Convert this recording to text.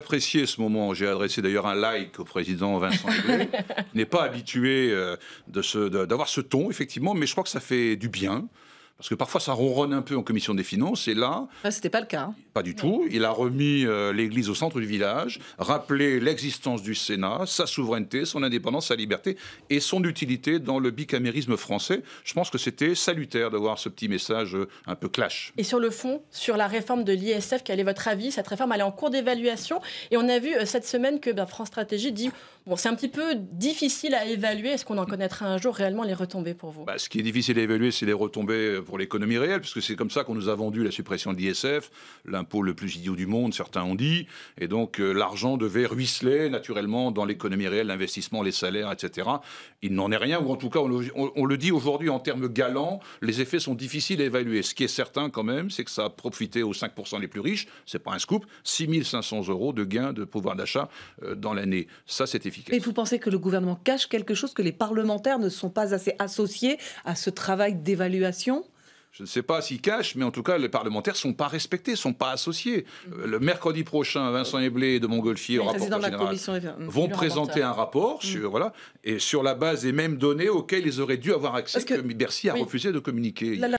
Apprécié ce moment. J'ai adressé d'ailleurs un like au président Vincent Eblé. N'est pas habitué d'avoir ce ton, effectivement, mais je crois que ça fait du bien. Parce que parfois, ça ronronne un peu en commission des finances. Et là, C'était pas le cas. Hein. pas du tout. Il a remis l'église au centre du village, rappelé l'existence du Sénat, sa souveraineté, son indépendance, sa liberté et son utilité dans le bicamérisme français. Je pense que c'était salutaire d'avoir ce petit message un peu clash. Et sur le fond, sur la réforme de l'ISF, quel est votre avis? Cette réforme, elle est en cours d'évaluation. Et on a vu cette semaine que France Stratégie dit bon, c'est un petit peu difficile à évaluer. Est-ce qu'on en connaîtra un jour réellement les retombées pour vous? Ce qui est difficile à évaluer, c'est les retombées pour l'économie réelle, puisque c'est comme ça qu'on nous a vendu la suppression de l'ISF, l'impôt le plus idiot du monde, certains ont dit. Et donc, l'argent devait ruisseler naturellement dans l'économie réelle, l'investissement, les salaires, etc. Il n'en est rien, ou en tout cas, on le dit aujourd'hui en termes galants, les effets sont difficiles à évaluer. Ce qui est certain quand même, c'est que ça a profité aux 5% les plus riches. C'est pas un scoop. 6 500 € de gains de pouvoir d'achat dans l'année. Ça, c'est efficace. Et vous pensez que le gouvernement cache quelque chose, que les parlementaires ne sont pas assez associés à ce travail d'évaluation ? Je ne sais pas s'ils cachent, mais en tout cas, les parlementaires ne sont pas respectés, ne sont pas associés. Le mercredi prochain, Vincent Eblé de Montgolfier, rapporteur général, vont présenter un rapport sur la base des mêmes données auxquelles ils auraient dû avoir accès, que Bercy a refusé de communiquer.